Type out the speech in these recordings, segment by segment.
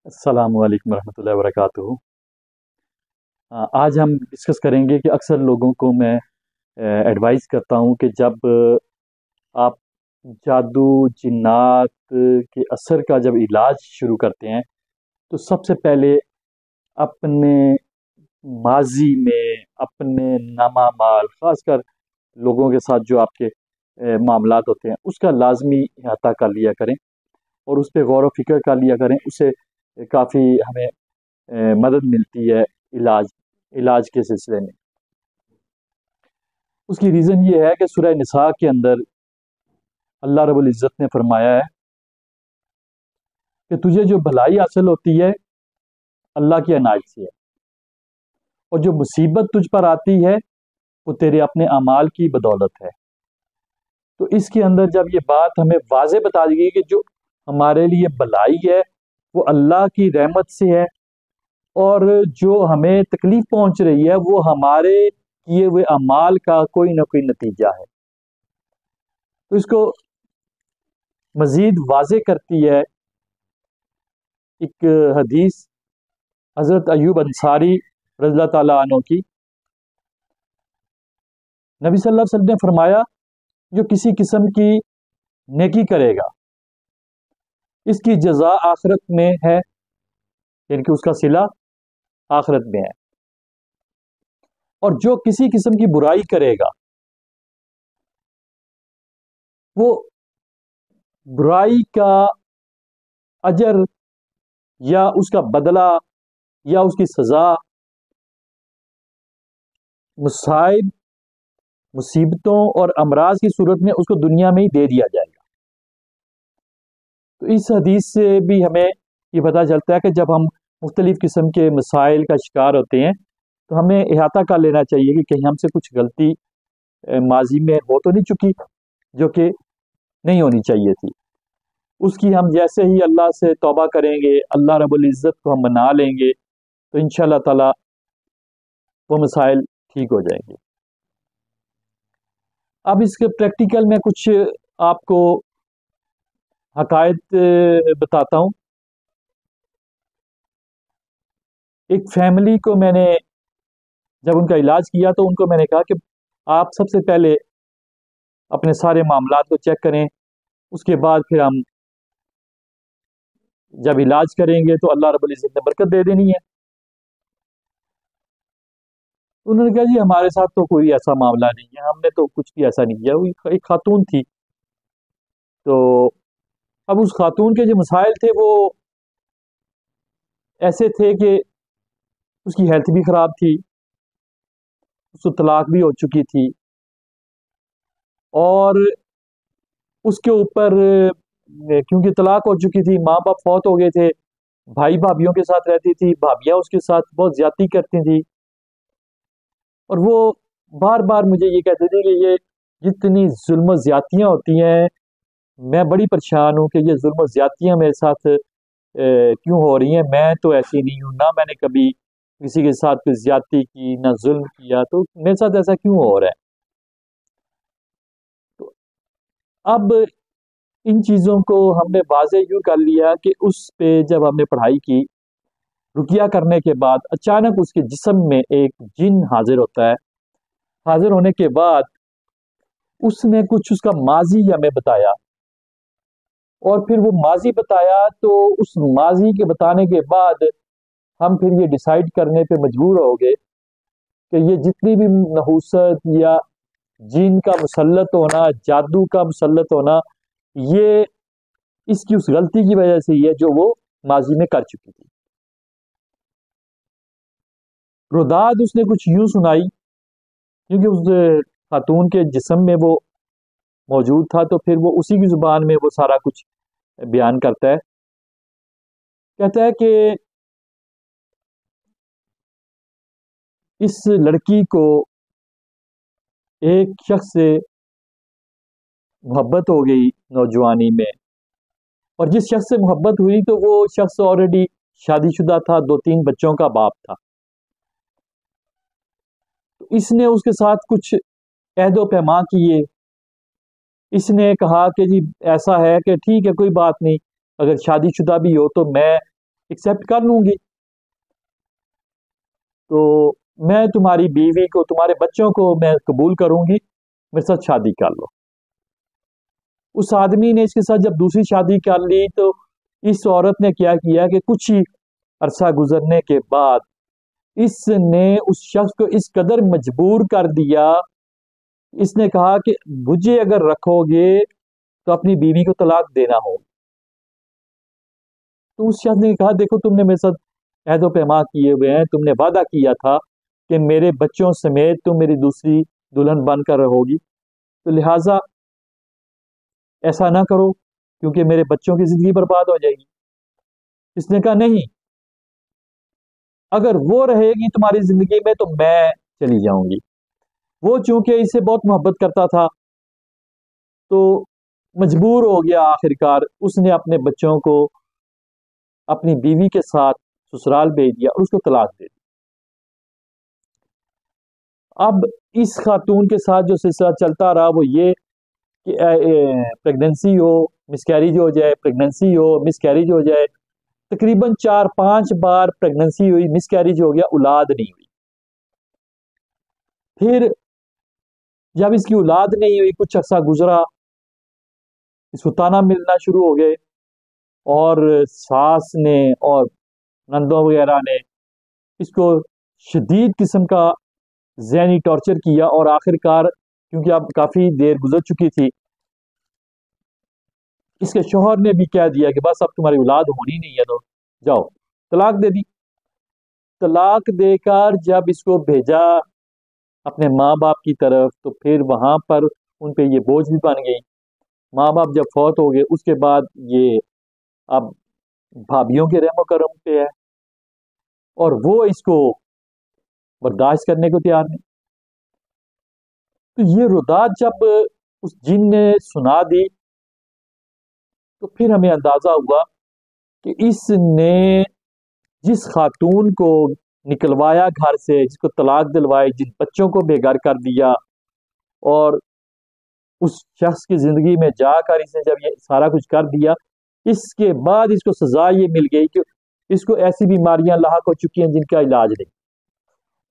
السلام علیکم ورحمۃ اللہ وبرکاتہ۔ آج ہم ڈسکس کریں گے کہ اکثر لوگوں کو میں ایڈوائز کرتا ہوں کہ جب آپ جادو جنات کے اثر کا جب علاج شروع کرتے ہیں تو سب سے پہلے اپنے ماضی میں اپنے نامہ مال، خاص کر لوگوں کے ساتھ جو آپ کے معاملات ہوتے ہیں، اس کا لازمی احاطہ کر لیا کریں اور اس پہ غور و فکر کر لیا کریں۔ اسے کافی ہمیں مدد ملتی ہے علاج کے سلسلے میں۔ اس کی ریزن یہ ہے کہ سورہ نساء کے اندر اللہ رب العزت نے فرمایا ہے کہ تجھے جو بھلائی حاصل ہوتی ہے اللہ کی عنایت سے ہے، اور جو مصیبت تجھ پر آتی ہے وہ تیرے اپنے اعمال کی بدولت ہے۔ تو اس کے اندر جب یہ بات ہمیں واضح بتا دی گئی کہ جو ہمارے لیے بھلائی ہے وہ اللہ کی رحمت سے ہے، اور جو ہمیں تکلیف پہنچ رہی ہے وہ ہمارے کیے ہوئے اعمال کا کوئی نہ کوئی نتیجہ ہے، تو اس کو مزید واضح کرتی ہے ایک حدیث حضرت ایوب انصاری رضی اللہ تعالیٰ عنہ کی۔ نبی صلی اللہ علیہ وسلم نے فرمایا جو کسی قسم کی نیکی کرے گا اس کی جزا آخرت میں ہے، یعنی کہ اس کا صلہ آخرت میں ہے، اور جو کسی قسم کی برائی کرے گا وہ برائی کا اجر یا اس کا بدلہ یا اس کی سزا مصائب، مصیبتوں اور امراض کی صورت میں اس کو دنیا میں ہی دے دیا جائے گا۔ تو اس حدیث سے بھی ہمیں یہ پتہ چلتا ہے کہ جب ہم مختلف قسم کے مسائل کا شکار ہوتے ہیں تو ہمیں احاطہ کر لینا چاہیے کہ کہیں ہم سے کچھ غلطی ماضی میں ہو تو نہیں چکی جو کہ نہیں ہونی چاہیے تھی۔ اس کی ہم جیسے ہی اللہ سے توبہ کریں گے، اللہ رب العزت کو ہم منا لیں گے تو انشاءاللہ تعالی وہ مسائل ٹھیک ہو جائیں گے۔ اب اس کے پریکٹیکل میں کچھ آپ کو حقائق بتاتا ہوں۔ ایک فیملی کو میں نے جب ان کا علاج کیا تو ان کو میں نے کہا کہ آپ سب سے پہلے اپنے سارے معاملات کو چیک کریں، اس کے بعد پھر ہم جب علاج کریں گے تو اللہ رب العزت نے برکت دے دینی ہے۔ انہوں نے کہا جی ہمارے ساتھ تو کوئی ایسا معاملہ نہیں ہے، ہم نے تو کچھ بھی ایسا نہیں کیا۔ وہ ایک خاتون تھی، تو اب اس خاتون کے جو مسائل تھے وہ ایسے تھے کہ اس کی ہیلتھ بھی خراب تھی، اس کو طلاق بھی ہو چکی تھی، اور اس کے اوپر کیونکہ طلاق ہو چکی تھی، ماں باپ فوت ہو گئے تھے، بھائی بھابھیوں کے ساتھ رہتی تھی، بھابیاں اس کے ساتھ بہت زیادتی کرتی تھی، اور وہ بار بار مجھے یہ کہتے تھے کہ یہ جتنی ظلم و زیادتیاں ہوتی ہیں میں بڑی پریشان ہوں کہ یہ ظلم و زیادتیاں میرے ساتھ کیوں ہو رہی ہیں، میں تو ایسی نہیں ہوں، نہ میں نے کبھی کسی کے ساتھ کوئی زیادتی کی، نہ ظلم کیا، تو میرے ساتھ ایسا کیوں ہو رہا ہے۔ تو اب ان چیزوں کو ہم نے واضح یوں کر لیا کہ اس پہ جب ہم نے پڑھائی کی، رقیہ کرنے کے بعد اچانک اس کے جسم میں ایک جن حاضر ہوتا ہے۔ حاضر ہونے کے بعد اس نے کچھ اس کا ماضی ہمیں بتایا، اور پھر وہ ماضی بتایا تو اس ماضی کے بتانے کے بعد ہم پھر یہ ڈیسائیڈ کرنے پہ مجبور ہو گئے کہ یہ جتنی بھی نحوست یا جن کا مسلط ہونا، جادو کا مسلط ہونا، یہ اس کی اس غلطی کی وجہ سے ہی ہے جو وہ ماضی میں کر چکی تھی۔ روداد اس نے کچھ یوں سنائی، کیونکہ اس خاتون کے جسم میں وہ موجود تھا تو پھر وہ اسی کی زبان میں وہ سارا کچھ بیان کرتا ہے۔ کہتا ہے کہ اس لڑکی کو ایک شخص سے محبت ہو گئی نوجوانی میں، اور جس شخص سے محبت ہوئی تو وہ شخص آلریڈی شادی شدہ تھا، 2-3 بچوں کا باپ تھا۔ تو اس نے اس کے ساتھ کچھ عہد و پیمان کیے، اس نے کہا کہ جی ایسا ہے کہ ٹھیک ہے کوئی بات نہیں، اگر شادی شدہ بھی ہو تو میں ایکسیپٹ کر لوں گی، تو میں تمہاری بیوی کو، تمہارے بچوں کو میں قبول کروں گی، میرے ساتھ شادی کر لو۔ اس آدمی نے اس کے ساتھ جب دوسری شادی کر لی تو اس عورت نے کیا کیا کہ کچھ ہی عرصہ گزرنے کے بعد اس نے اس شخص کو اس قدر مجبور کر دیا، اس نے کہا کہ مجھے اگر رکھو گے تو اپنی بیوی کو طلاق دینا ہوگا۔ تو اس شخص نے کہا دیکھو تم نے میرے ساتھ عہد و پیمان کیے ہوئے ہیں، تم نے وعدہ کیا تھا کہ میرے بچوں سمیت تم میری دوسری دلہن بن کر رہو گی، تو لہٰذا ایسا نہ کرو کیونکہ میرے بچوں کی زندگی برباد ہو جائے گی۔ اس نے کہا نہیں، اگر وہ رہے گی تمہاری زندگی میں تو میں چلی جاؤں گی۔ وہ چونکہ اسے بہت محبت کرتا تھا تو مجبور ہو گیا، آخر کار اس نے اپنے بچوں کو اپنی بیوی کے ساتھ سسرال بھیج دیا اور اس کو طلاق دے دی۔ اب اس خاتون کے ساتھ جو سلسلہ چلتا رہا وہ یہ کہ پریگننسی ہو، مسکیریج ہو جائے، پریگننسی ہو، مسکیریج ہو جائے، تقریباً 4-5 بار پریگننسی ہوئی، مسکیریج ہو گیا، اولاد نہیں ہوئی۔ پھر جب اس کی اولاد نہیں ہوئی، کچھ عرصہ گزرا، اس کو تانا ملنا شروع ہو گئے، اور ساس نے اور نندوں وغیرہ نے اس کو شدید قسم کا ذہنی ٹارچر کیا، اور آخر کار کیونکہ اب کافی دیر گزر چکی تھی، اس کے شوہر نے بھی کہہ دیا کہ بس اب تمہاری اولاد ہونی نہیں ہے تو جاؤ، طلاق دے دی۔ طلاق دے کر جب اس کو بھیجا اپنے ماں باپ کی طرف تو پھر وہاں پر ان پہ یہ بوجھ بھی بن گئی۔ ماں باپ جب فوت ہو گئے اس کے بعد یہ اب بھابھیوں کے رحم و کرم پہ ہے، اور وہ اس کو برداشت کرنے کو تیار نہیں۔ تو یہ رودات جب اس جن نے سنا دی تو پھر ہمیں اندازہ ہوا کہ اس نے جس خاتون کو نکلوایا گھر سے، جس کو طلاق دلوائی، جن بچوں کو بے گھر کر دیا، اور اس شخص کی زندگی میں جا کر اس نے جب یہ سارا کچھ کر دیا، اس کے بعد اس کو سزا یہ مل گئی کہ اس کو ایسی بیماریاں لاحق ہو چکی ہیں جن کا علاج نہیں،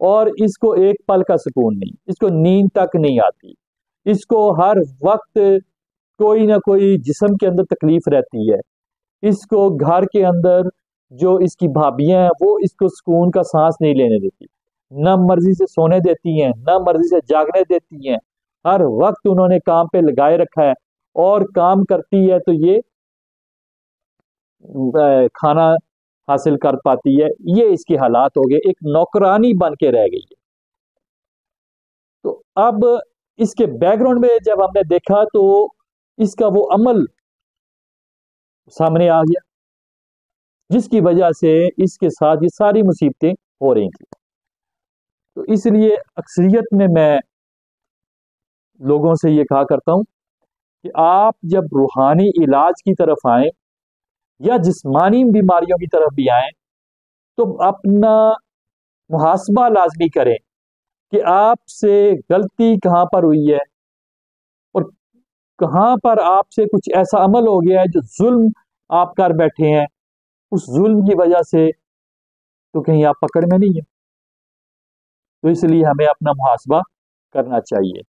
اور اس کو ایک پل کا سکون نہیں، اس کو نیند تک نہیں آتی، اس کو ہر وقت کوئی نہ کوئی جسم کے اندر تکلیف رہتی ہے، اس کو گھر کے اندر جو اس کی بھابیاں ہیں وہ اس کو سکون کا سانس نہیں لینے دیتی، نہ مرضی سے سونے دیتی ہیں، نہ مرضی سے جاگنے دیتی ہیں، ہر وقت انہوں نے کام پہ لگائے رکھا ہے، اور کام کرتی ہے تو یہ کھانا حاصل کر پاتی ہے۔ یہ اس کے حالات ہو گئے، ایک نوکرانی بن کے رہ گئی ہے۔ تو اب اس کے بیک گراؤنڈ میں جب ہم نے دیکھا تو اس کا وہ عمل سامنے آ گیا جس کی وجہ سے اس کے ساتھ یہ ساری مصیبتیں ہو رہی تھیں۔ تو اس لیے اکثریت میں لوگوں سے یہ کہا کرتا ہوں کہ آپ جب روحانی علاج کی طرف آئیں یا جسمانی بیماریوں کی طرف بھی آئیں تو اپنا محاسبہ لازمی کریں کہ آپ سے غلطی کہاں پر ہوئی ہے، اور کہاں پر آپ سے کچھ ایسا عمل ہو گیا ہے جو ظلم آپ کر بیٹھے ہیں، اس ظلم کی وجہ سے تو کہیں آپ پکڑ میں نہیں ہیں۔ تو اس لیے ہمیں اپنا محاسبہ کرنا چاہیے۔